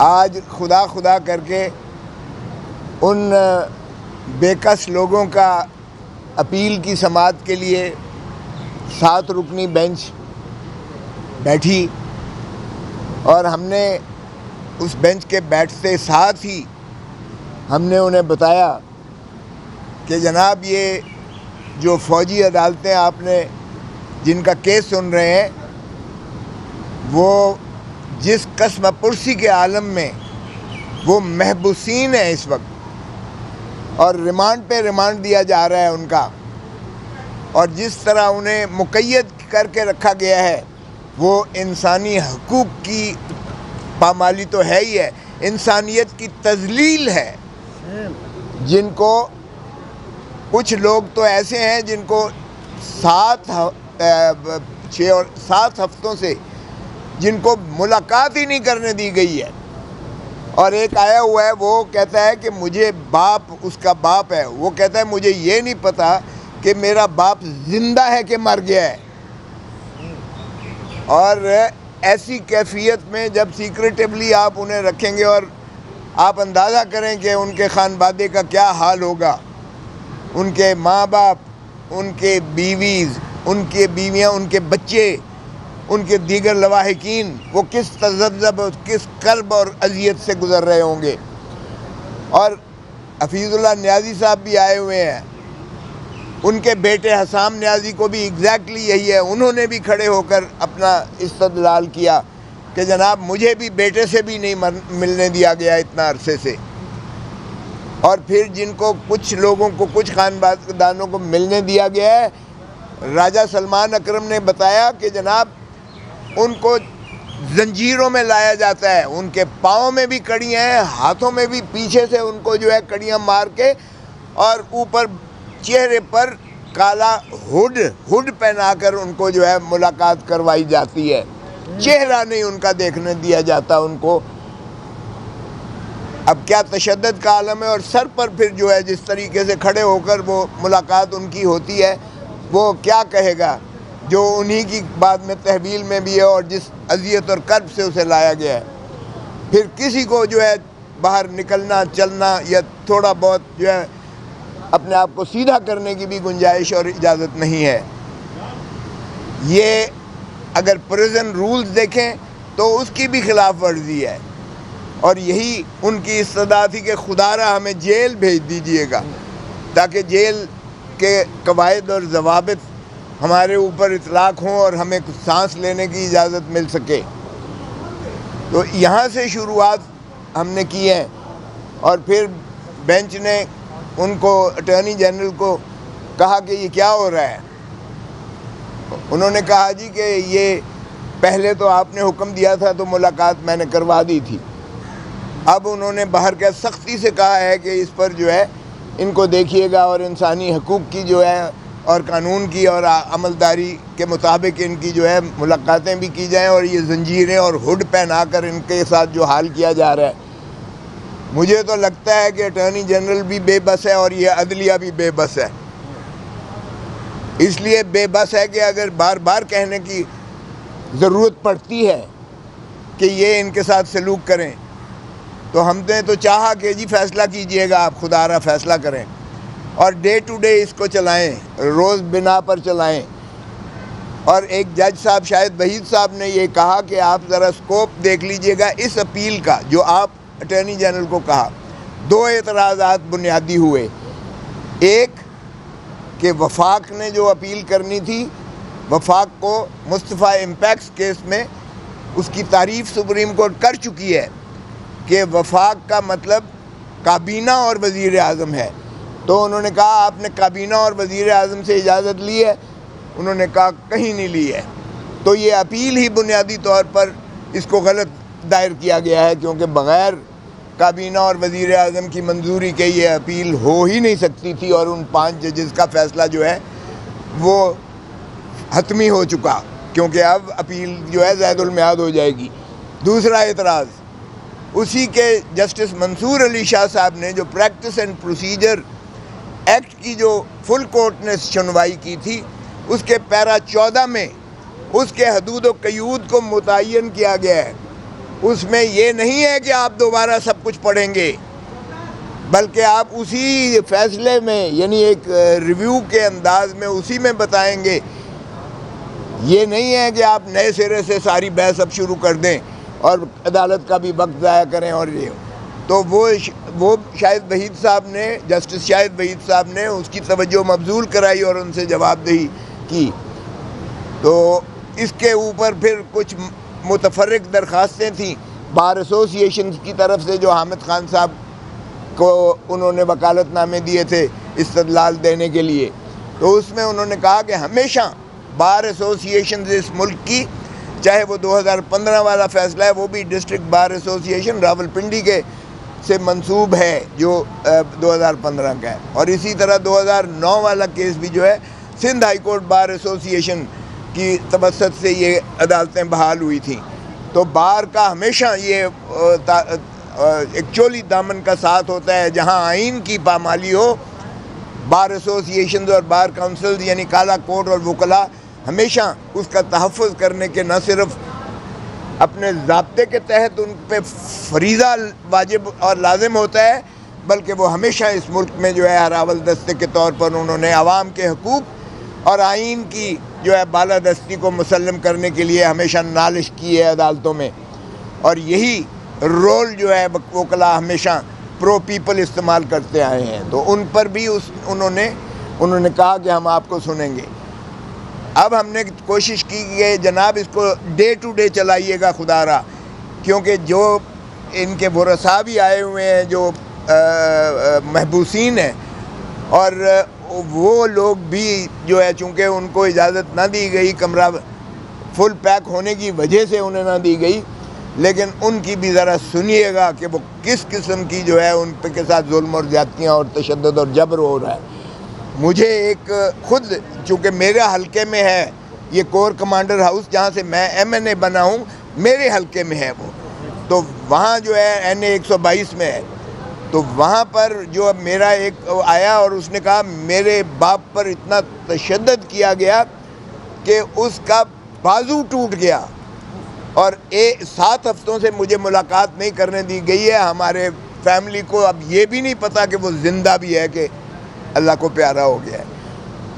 آج خدا خدا کر کے ان بے کس لوگوں کا اپیل کی سماعت کے لیے 7 رکنی بینچ بیٹھی، اور ہم نے اس بینچ کے بیٹھتے ساتھ ہی ہم نے انہیں بتایا کہ جناب یہ جو فوجی عدالتیں آپ نے جن کا کیس سن رہے ہیں وہ جس قسم پرسی کے عالم میں وہ محبوسین ہیں اس وقت، اور ریمانڈ پہ ریمانڈ دیا جا رہا ہے ان کا، اور جس طرح انہیں مقید کر کے رکھا گیا ہے وہ انسانی حقوق کی پامالی تو ہے ہی ہے، انسانیت کی تذلیل ہے، جن کو کچھ لوگ تو ایسے ہیں جن کو 7 ہفتوں سے جن کو ملاقات ہی نہیں کرنے دی گئی ہے، اور ایک آیا ہوا ہے وہ کہتا ہے کہ مجھے باپ، اس کا باپ ہے، وہ کہتا ہے مجھے یہ نہیں پتا کہ میرا باپ زندہ ہے کہ مر گیا ہے، اور ایسی کیفیت میں جب سیکریٹیولی آپ انہیں رکھیں گے اور آپ اندازہ کریں کہ ان کے خانوادے کا کیا حال ہوگا، ان کے ماں باپ، ان کے بیویز، ان کے بیویاں، ان کے بچے، ان کے دیگر لواحقین، وہ کس تذبذب، کس کرب اور اذیت سے گزر رہے ہوں گے۔ اور حفیظ اللہ نیازی صاحب بھی آئے ہوئے ہیں، ان کے بیٹے حسام نیازی کو بھی ایگزیکٹلی یہی ہے، انہوں نے بھی کھڑے ہو کر اپنا استدلال کیا کہ جناب مجھے بھی بیٹے سے بھی نہیں ملنے دیا گیا اتنا عرصے سے، اور پھر جن کو کچھ لوگوں کو، کچھ خاندانوں کو ملنے دیا گیا ہے، راجہ سلمان اکرم نے بتایا کہ جناب ان کو زنجیروں میں لایا جاتا ہے، ان کے پاؤں میں بھی کڑیاں ہیں، ہاتھوں میں بھی پیچھے سے ان کو جو ہے کڑیاں مار کے، اور اوپر چہرے پر کالا ہڈ پہنا کر ان کو جو ہے ملاقات کروائی جاتی ہے، چہرہ نہیں ان کا دیکھنے دیا جاتا ان کو۔ اب کیا تشدد کا عالم ہے، اور سر پر پھر جو ہے جس طریقے سے کھڑے ہو کر وہ ملاقات ان کی ہوتی ہے، وہ کیا کہے گا جو انہی کی بعد میں تحویل میں بھی ہے اور جس اذیت اور کرب سے اسے لایا گیا ہے۔ پھر کسی کو جو ہے باہر نکلنا، چلنا یا تھوڑا بہت جو ہے اپنے آپ کو سیدھا کرنے کی بھی گنجائش اور اجازت نہیں ہے۔ یہ اگر پریزن رولز دیکھیں تو اس کی بھی خلاف ورزی ہے، اور یہی ان کی استدعا تھی کہ خدا را ہمیں جیل بھیج دیجئے گا تاکہ جیل کے قواعد اور ضوابط ہمارے اوپر اطلاق ہوں اور ہمیں کچھ سانس لینے کی اجازت مل سکے۔ تو یہاں سے شروعات ہم نے کی ہے، اور پھر بینچ نے ان کو، اٹارنی جنرل کو کہا کہ یہ کیا ہو رہا ہے؟ انہوں نے کہا جی کہ یہ پہلے تو آپ نے حکم دیا تھا تو ملاقات میں نے کروا دی تھی، اب انہوں نے باہر کے سختی سے کہا ہے کہ اس پر جو ہے ان کو دیکھیے گا، اور انسانی حقوق کی جو ہے اور قانون کی اور عملداری کے مطابق ان کی جو ہے ملاقاتیں بھی کی جائیں، اور یہ زنجیریں اور ہڈ پہنا کر ان کے ساتھ جو حال کیا جا رہا ہے، مجھے تو لگتا ہے کہ اٹارنی جنرل بھی بے بس ہے اور یہ عدلیہ بھی بے بس ہے۔ اس لیے بے بس ہے کہ اگر بار بار کہنے کی ضرورت پڑتی ہے کہ یہ ان کے ساتھ سلوک کریں، تو ہم نے تو چاہا کہ جی فیصلہ کیجئے گا، آپ خدا را فیصلہ کریں، اور ڈے ٹو ڈے اس کو چلائیں، روز بنا پر چلائیں۔ اور ایک جج صاحب، شاید وحید صاحب نے یہ کہا کہ آپ ذرا سکوپ دیکھ لیجئے گا اس اپیل کا جو آپ اٹارنی جنرل کو کہا۔ 2 اعتراضات بنیادی ہوئے، ایک کہ وفاق نے جو اپیل کرنی تھی، وفاق کو مصطفیٰ امپیکس کیس میں اس کی تعریف سپریم کورٹ کر چکی ہے کہ وفاق کا مطلب کابینہ اور وزیر اعظم ہے، تو انہوں نے کہا آپ نے کابینہ اور وزیر اعظم سے اجازت لی ہے؟ انہوں نے کہا کہیں نہیں لی ہے۔ تو یہ اپیل ہی بنیادی طور پر اس کو غلط دائر کیا گیا ہے، کیونکہ بغیر کابینہ اور وزیر اعظم کی منظوری کے یہ اپیل ہو ہی نہیں سکتی تھی، اور ان 5 ججز کا فیصلہ جو ہے وہ حتمی ہو چکا، کیونکہ اب اپیل جو ہے زید المیعاد ہو جائے گی۔ دوسرا اعتراض اسی کے جسٹس منصور علی شاہ صاحب نے جو پریکٹس اینڈ پروسیجر ایکٹ کی جو فل کورٹ نے سنوائی کی تھی، اس کے پیرا 14 میں اس کے حدود و قیود کو متعین کیا گیا ہے اس میں یہ نہیں ہے کہ آپ دوبارہ سب کچھ پڑھیں گے، بلکہ آپ اسی فیصلے میں یعنی ایک ریویو کے انداز میں اسی میں بتائیں گے. یہ نہیں ہے کہ آپ نئے سرے سے ساری بحث اب شروع کر دیں اور عدالت کا بھی وقت ضائع کریں. اور یہ تو وہ شاہد وحید صاحب نے، جسٹس شاہد وحید صاحب نے اس کی توجہ مبذول کرائی اور ان سے جواب دہی کی. تو اس کے اوپر پھر کچھ متفرق درخواستیں تھیں بار ایسوسیشن کی طرف سے، جو حامد خان صاحب کو انہوں نے وکالت نامے دیے تھے استدلال دینے کے لیے. تو اس میں انہوں نے کہا کہ ہمیشہ بار ایسوسیشن اس ملک کی، چاہے وہ 2015 والا فیصلہ ہے وہ بھی ڈسٹرکٹ بار ایسوسیشن راولپنڈی کے سے منسوب ہے جو 2015 کا ہے، اور اسی طرح 2009 والا کیس بھی جو ہے Sindh high court bar association کی توسط سے یہ عدالتیں بحال ہوئی تھیں. تو بار کا ہمیشہ یہ ایکچولی دامن کا ساتھ ہوتا ہے، جہاں آئین کی پامالی ہو بار ایسوسیشنز اور بار کونسلز یعنی کالا کوٹ اور وکلاء ہمیشہ اس کا تحفظ کرنے کے نہ صرف اپنے ضابطے کے تحت ان پہ فریضہ واجب اور لازم ہوتا ہے، بلکہ وہ ہمیشہ اس ملک میں جو ہے ہراول دستے کے طور پر انہوں نے عوام کے حقوق اور آئین کی جو ہے بالادستی کو مسلم کرنے کے لیے ہمیشہ نالش کی ہے عدالتوں میں. اور یہی رول جو ہے وکلاء ہمیشہ پرو پیپل استعمال کرتے آئے ہیں. تو ان پر بھی انہوں نے کہا کہ ہم آپ کو سنیں گے. اب ہم نے کوشش کی کہ جناب اس کو ڈے ٹو ڈے چلائیے گا خدا را، کیونکہ جو ان کے ورثاء بھی آئے ہوئے ہیں جو محبوسین ہیں، اور وہ لوگ بھی جو ہے چونکہ ان کو اجازت نہ دی گئی، کمرہ فل پیک ہونے کی وجہ سے انہیں نہ دی گئی، لیکن ان کی بھی ذرا سنیے گا کہ وہ کس قسم کی جو ہے ان کے ساتھ ظلم اور زیادتیاں اور تشدد اور جبر ہو رہا ہے. مجھے ایک خود چونکہ میرے حلقے میں ہے یہ کور کمانڈر ہاؤس، جہاں سے میں MNA بنا ہوں، میرے حلقے میں ہے وہ، تو وہاں جو ہے NA 122 میں ہے. تو وہاں پر جو میرا ایک آیا اور اس نے کہا میرے باپ پر اتنا تشدد کیا گیا کہ اس کا بازو ٹوٹ گیا، اور 7 ہفتوں سے مجھے ملاقات نہیں کرنے دی گئی ہے. ہمارے فیملی کو اب یہ بھی نہیں پتہ کہ وہ زندہ بھی ہے کہ اللہ کو پیارا ہو گیا ہے.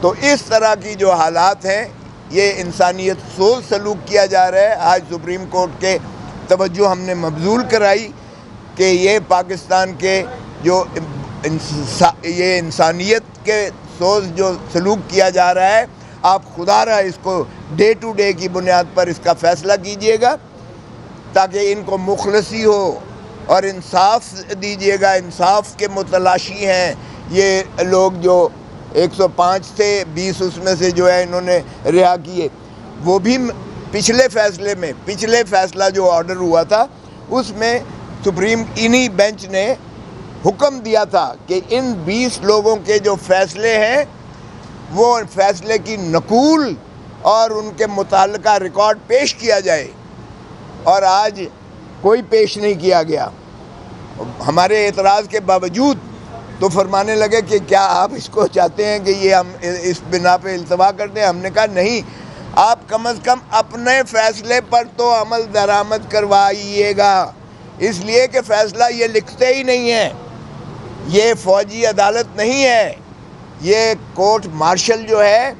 تو اس طرح کی جو حالات ہیں، یہ انسانیت سوز سلوک کیا جا رہا ہے. آج سپریم کورٹ کے توجہ ہم نے مبذول کرائی کہ یہ پاکستان کے جو یہ انسانیت کے سوز جو سلوک کیا جا رہا ہے، آپ خدا را اس کو ڈے ٹو ڈے کی بنیاد پر اس کا فیصلہ کیجئے گا تاکہ ان کو مخلصی ہو اور انصاف دیجئے گا. انصاف کے متلاشی ہیں یہ لوگ جو 105 سے 20 اس میں سے جو ہے انہوں نے رہا کیے. وہ بھی پچھلے فیصلہ جو آرڈر ہوا تھا اس میں سپریم انہی بینچ نے حکم دیا تھا کہ ان 20 لوگوں کے جو فیصلے ہیں وہ فیصلے کی نقول اور ان کے متعلقہ ریکارڈ پیش کیا جائے، اور آج کوئی پیش نہیں کیا گیا. ہمارے اعتراض کے باوجود تو فرمانے لگے کہ کیا آپ اس کو چاہتے ہیں کہ یہ ہم اس بنا پہ التوا کرتے ہیں. ہم نے کہا نہیں، آپ کم از کم اپنے فیصلے پر تو عمل درآمد کروائیے گا، اس لیے کہ فیصلہ یہ لکھتے ہی نہیں ہیں، یہ فوجی عدالت نہیں ہے، یہ کورٹ مارشل جو ہے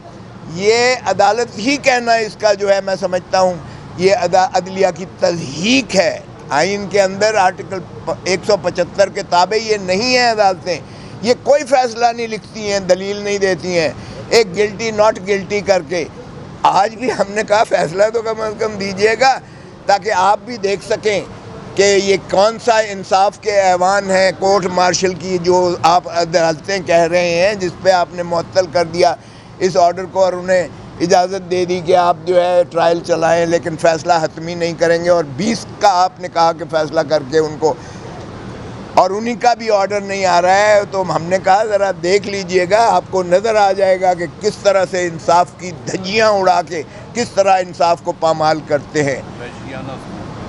یہ عدالت ہی کہنا اس کا جو ہے میں سمجھتا ہوں یہ عدلیہ کی تضحیک ہے. آئین کے اندر آرٹیکل 175 کے تابع یہ نہیں ہیں عدالتیں، یہ کوئی فیصلہ نہیں لکھتی ہیں، دلیل نہیں دیتی ہیں، ایک گلٹی ناٹ گلٹی کر کے. آج بھی ہم نے کہا فیصلہ تو کم از کم دیجیے گا تاکہ آپ بھی دیکھ سکیں کہ یہ کون سا انصاف کے ایوان ہے کورٹ مارشل کی جو آپ عدالتیں کہہ رہے ہیں، جس پہ آپ نے معطل کر دیا اس آرڈر کو اور انہیں اجازت دے دی کہ آپ جو ہے ٹرائل چلائیں لیکن فیصلہ حتمی نہیں کریں گے. اور 20 کا آپ نے کہا کہ فیصلہ کر کے ان کو، اور انہی کا بھی آرڈر نہیں آ رہا ہے. تو ہم نے کہا ذرا دیکھ لیجئے گا، آپ کو نظر آ جائے گا کہ کس طرح سے انصاف کی دھجیاں اڑا کے کس طرح انصاف کو پامال کرتے ہیں.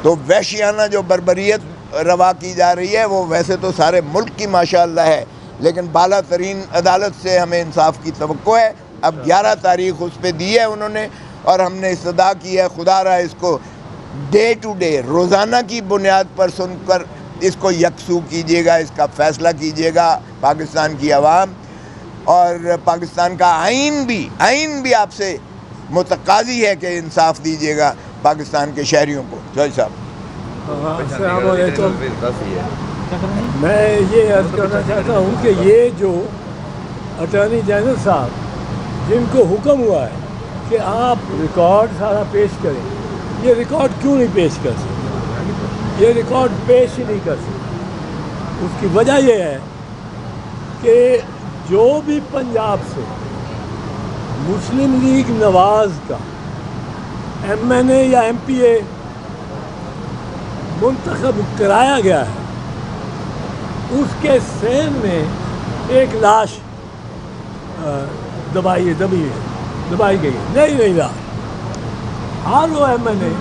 تو وحشیانہ جو بربریت روا کی جا رہی ہے وہ ویسے تو سارے ملک کی ماشاءاللہ ہے، لیکن بالا ترین عدالت سے ہمیں انصاف کی توقع ہے. اب 11 تاریخ اس پہ دی ہے انہوں نے، اور ہم نے استدعا کی ہے خدا را اس کو ڈے ٹو ڈے روزانہ کی بنیاد پر سن کر اس کو یکسو کیجیے گا، اس کا فیصلہ کیجیے گا پاکستان کی عوام، اور پاکستان کا آئین بھی آپ سے متقاضی ہے کہ انصاف دیجیے گا پاکستان کے شہریوں کو۔ جج صاحب السلام علیکم۔ میں یہ عرض کرنا چاہتا ہوں کہ یہ جو اٹارنی جنرل صاحب جن کو حکم ہوا ہے کہ آپ ریکارڈ سارا پیش کریں، یہ ریکارڈ کیوں نہیں پیش کر سکتے؟ یہ ریکارڈ پیش ہی نہیں کر سکتے۔ اس کی وجہ یہ ہے کہ جو بھی پنجاب سے مسلم لیگ نواز کا ایم این اے یا ایم پی اے منتخب کرایا گیا ہے، اس کے سین میں ایک لاش دبائی گئی ہے، نئی لاش۔ ہر وہ ایم این اے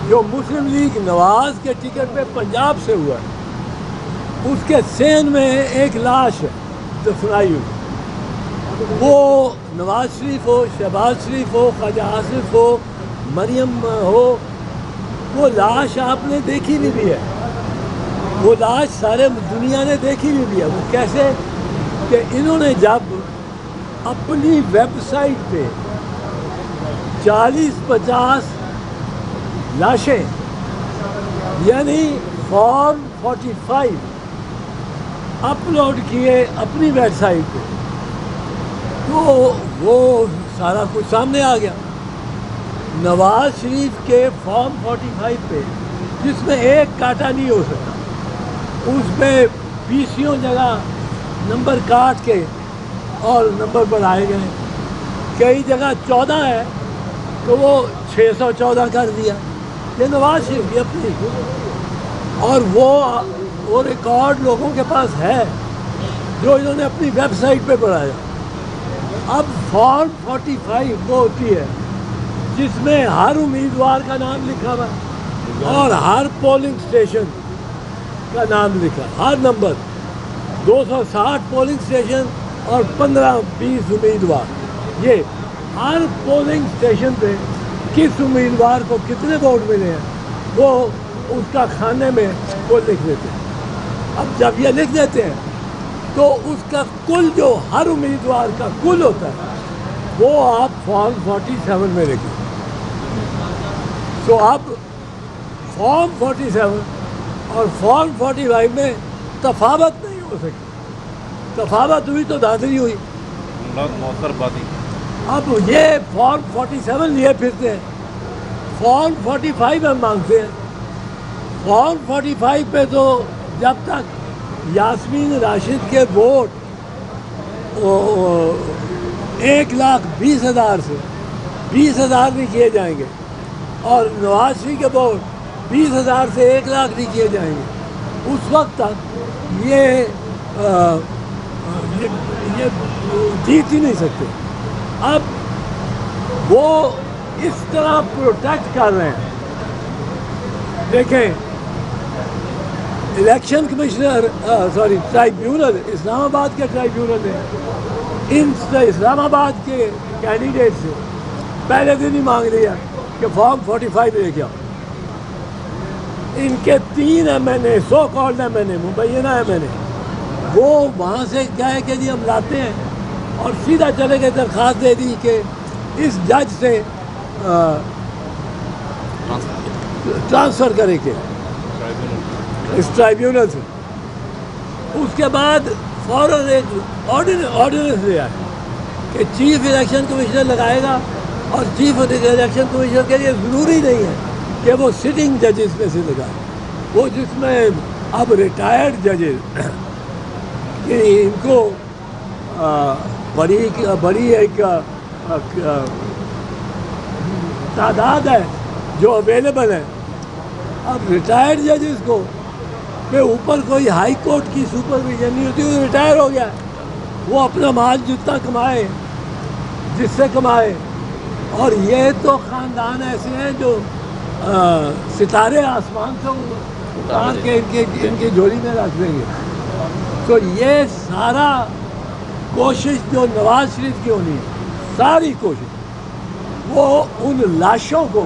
جو مسلم لیگ نواز کے ٹکٹ پہ پنجاب سے ہوا ہے، اس کے سین میں ایک لاش دفنائی ہوئی۔ وہ نواز شریف ہو، شہباز شریف ہو، خواجہ آصف ہو، مریم ہو، وہ لاش آپ نے دیکھی نہیں بھی ہے، وہ لاش سارے دنیا نے دیکھی نہیں بھی ہے۔ وہ کیسے کہ انہوں نے جب اپنی ویب سائٹ پہ 40-50 لاشیں یعنی فارم 45 اپلوڈ کیے اپنی ویب سائٹ پہ، تو وہ سارا کچھ سامنے آ گیا۔ نواز شریف کے فارم 45 پہ جس میں ایک کاٹا نہیں ہو سکتا، اس پہ 20 جگہ نمبر کاٹ کے اور نمبر بڑھائے گئے، کئی جگہ 14 ہے تو وہ 614 کر دیا۔ یہ نواز شریف کی اپنی، اور وہ ریکارڈ لوگوں کے پاس ہے جو انہوں نے اپنی ویب سائٹ پہ بڑھایا۔ اب فارم 45 وہ ہوتی ہے جس میں ہر امیدوار کا نام لکھا ہوا ہے اور ہر پولنگ اسٹیشن کا نام لکھا، ہر نمبر 260 پولنگ اسٹیشن اور 15-20 امیدوار، یہ ہر پولنگ اسٹیشن پہ کس امیدوار کو کتنے ووٹ ملے ہیں وہ اس کا کھانے میں وہ لکھ دیتے ہیں۔ اب جب یہ لکھ دیتے ہیں تو اس کا کل جو ہر امیدوار کا کل ہوتا ہے وہ آپ فارم 47 میں لکھیں۔ تو اب فارم 47 اور فارم 45 میں تفاوت نہیں ہو سکتی، تفاوت ہوئی تو دھاندلی ہوئی۔ اب یہ فارم 47 لیے پھرتے ہیں، فارم 45 ہم مانگتے ہیں۔ فارم 45 پہ تو جب تک یاسمین راشد کے ووٹ 1,20,000 سے 20,000 نہیں کیے جائیں گے اور نواز شریف کے ووٹ 20,000 سے 1,00,000 نہیں کیے جائیں گے، اس وقت تک یہ جیت ہی نہیں سکتے۔ اب وہ اس طرح پروٹیکٹ کر رہے ہیں۔ دیکھیں، الیکشن کمشنر ٹرائیبیونل اسلام آباد کے ٹرائیبیونل نے ان اسلام آباد کے کینڈیڈیٹ سے پہلے دن ہی مانگ لیا کہ فارم 45 لے کے آؤ۔ ان کے 3 ایم این اے، سو کالڈ ایم این اے، مبینہ ایم این اے، وہ وہاں سے کیا ہے کہ جی ہم لاتے ہیں اور سیدھا چلے گئے، درخواست دے دی کہ اس جج سے ٹرانسفر کرے کے اس ٹرائیبیونل سے۔ اس کے بعد فوراً ایک آرڈیننس لے آئے کہ چیف الیکشن کمشنر لگائے گا، اور چیف الیکشن کمشنر کے لیے ضروری نہیں ہے کہ وہ سٹنگ ججز میں سے لگائے، وہ جس میں اب ریٹائرڈ ججز کہ ان کو بڑی ایک تعداد ہے جو اویلیبل ہے۔ اب ریٹائرڈ ججز کو کہ اوپر کوئی ہائی کورٹ کی سپرویژن نہیں ہوتی، وہ ریٹائر ہو گیا، وہ اپنا مال جتنا کمائے جس سے کمائے۔ اور یہ تو خاندان ایسے ہیں جو ستارے آسمان سے اتار کے ان کی جھولی میں رکھ دیں گے۔ تو یہ سارا کوشش جو نواز شریف کی ہونی ہے، ساری کوشش وہ ان لاشوں کو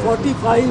45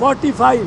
45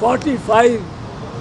45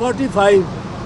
45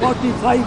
45